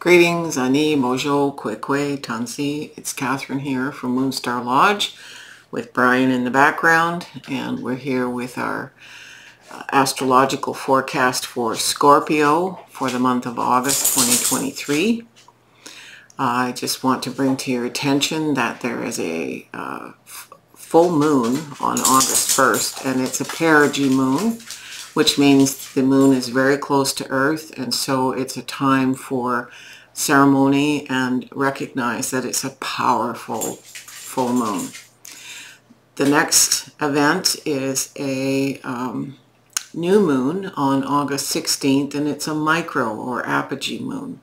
Greetings, Ani, Mojo, Kwekwe, Tansi. It's Catherine here from Moonstarlodge with Brian in the background, and we're here with our astrological forecast for Scorpio for the month of August 2023. I just want to bring to your attention that there is a full moon on August 1st, and it's a perigee moon, which means the moon is very close to Earth, and so it's a time for ceremony and recognize that it's a powerful full moon. The next event is a new moon on August 16th, and it's a micro or apogee moon,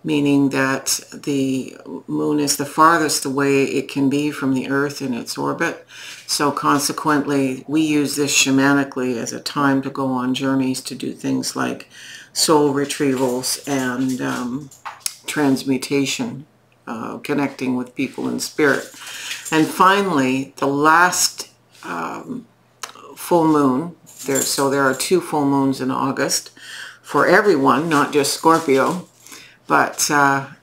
meaning that the moon is the farthest away it can be from the Earth in its orbit. So consequently, we use this shamanically as a time to go on journeys to do things like soul retrievals and transmutation, connecting with people in spirit. And finally, the last full moon, there are two full moons in August for everyone, not just Scorpio, but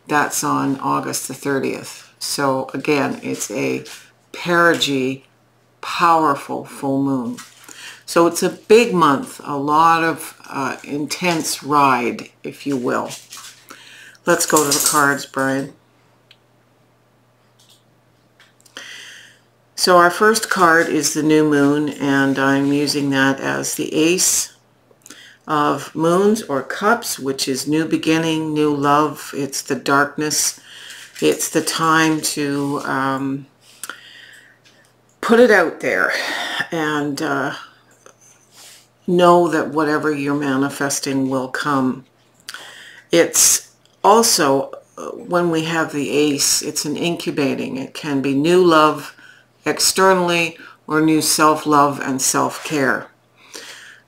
that's on August the 30th. So again, it's a perigee, powerful full moon. So it's a big month, a lot of intense ride, if you will. Let's go to the cards, Brian. So our first card is the new moon, and I'm using that as the Ace of Moons or Cups, which is new beginning, new love. It's the darkness. It's the time to put it out there and know that whatever you're manifesting will come. It's also, when we have the Ace, it's an incubating. It can be new love externally or new self-love and self-care.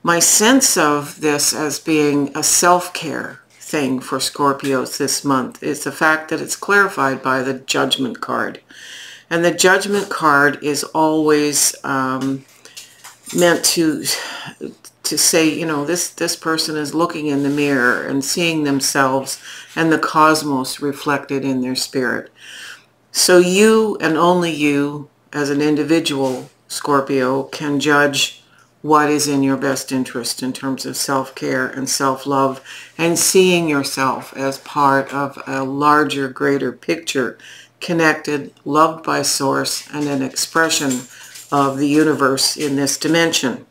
My sense of this as being a self-care thing for Scorpios this month is the fact that it's clarified by the Judgment card. And the Judgment card is always meant to say, you know, this person is looking in the mirror and seeing themselves and the cosmos reflected in their spirit. So you and only you as an individual Scorpio can judge what is in your best interest in terms of self-care and self-love and seeing yourself as part of a larger, greater picture, connected, loved by Source, and an expression of the universe in this dimension.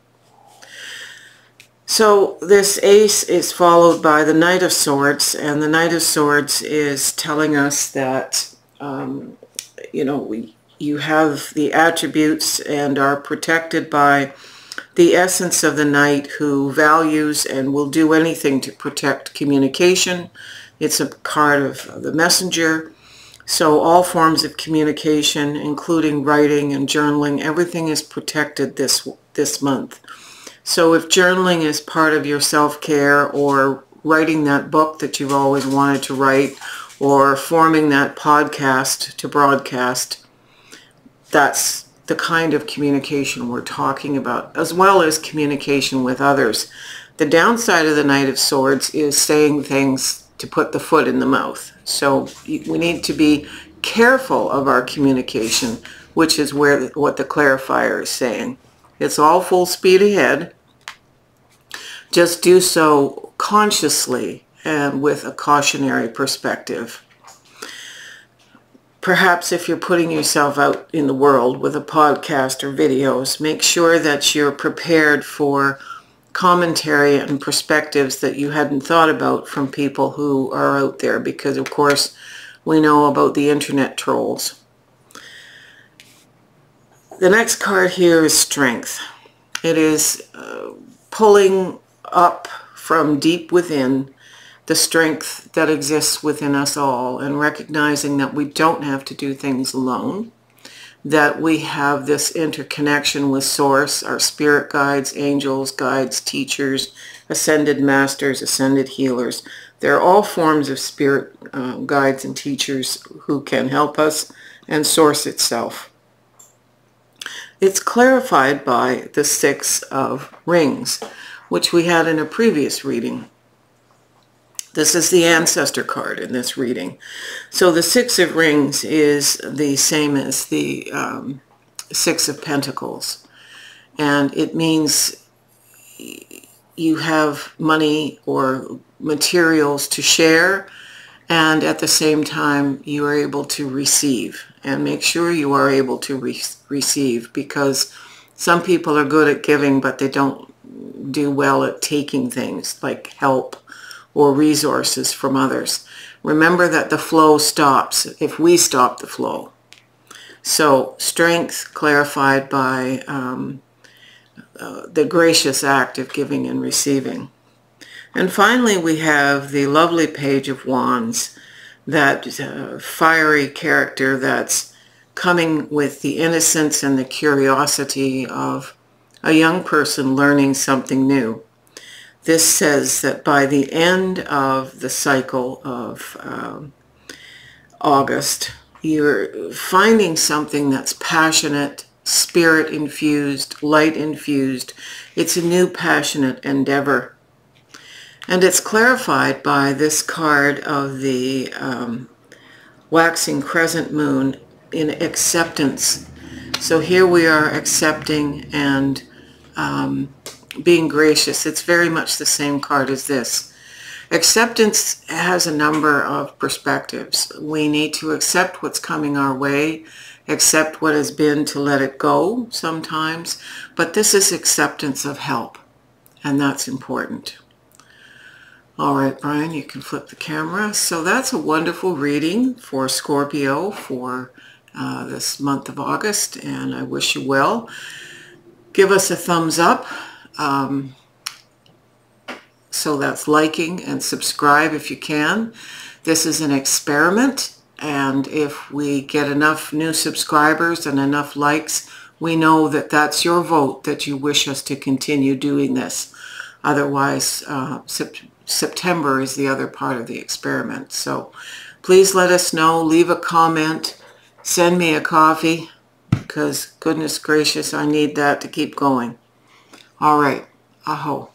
So this Ace is followed by the Knight of Swords, and the Knight of Swords is telling us that, you know, you have the attributes and are protected by the essence of the Knight, who values and will do anything to protect communication. It's a card of the messenger. So all forms of communication, including writing and journaling, everything is protected this month. So if journaling is part of your self-care, or writing that book that you've always wanted to write, or forming that podcast to broadcast, that's the kind of communication we're talking about, as well as communication with others. The downside of the Knight of Swords is saying things to put the foot in the mouth. So we need to be careful of our communication, which is what the clarifier is saying. It's all full speed ahead. Just do so consciously and with a cautionary perspective. Perhaps if you're putting yourself out in the world with a podcast or videos, make sure that you're prepared for commentary and perspectives that you hadn't thought about from people who are out there, because of course we know about the internet trolls. The next card here is Strength. It is pulling up from deep within the strength that exists within us all, and recognizing that we don't have to do things alone, that we have this interconnection with Source, our spirit guides, angels, guides, teachers, ascended masters, ascended healers. They're all forms of spirit guides and teachers who can help us, and Source itself. It's clarified by the Six of Rings, which we had in a previous reading. This is the ancestor card in this reading. So the Six of Rings is the same as the Six of Pentacles. And it means you have money or materials to share, and at the same time you are able to receive. And make sure you are able to receive, because some people are good at giving, but they don't do well at taking things like help or resources from others. Remember that the flow stops if we stop the flow. So strength clarified by the gracious act of giving and receiving. And finally we have the lovely Page of Wands, that fiery character that's coming with the innocence and the curiosity of a young person learning something new. This says that by the end of the cycle of August, you're finding something that's passionate, spirit-infused, light-infused. It's a new passionate endeavor. And it's clarified by this card of the waxing crescent moon in acceptance. So here we are accepting and being gracious. It's very much the same card as this. Acceptance has a number of perspectives. We need to accept what's coming our way, accept what has been, to let it go sometimes, but this is acceptance of help, and that's important. All right, Brian, you can flip the camera. So that's a wonderful reading for Scorpio for this month of August, and I wish you well. Give us a thumbs up. So that's liking, and subscribe if you can. This is an experiment, and if we get enough new subscribers and enough likes, we know that that's your vote that you wish us to continue doing this. Otherwise, September is the other part of the experiment. So please let us know, leave a comment, send me a coffee, because goodness gracious, I need that to keep going. All right, aho.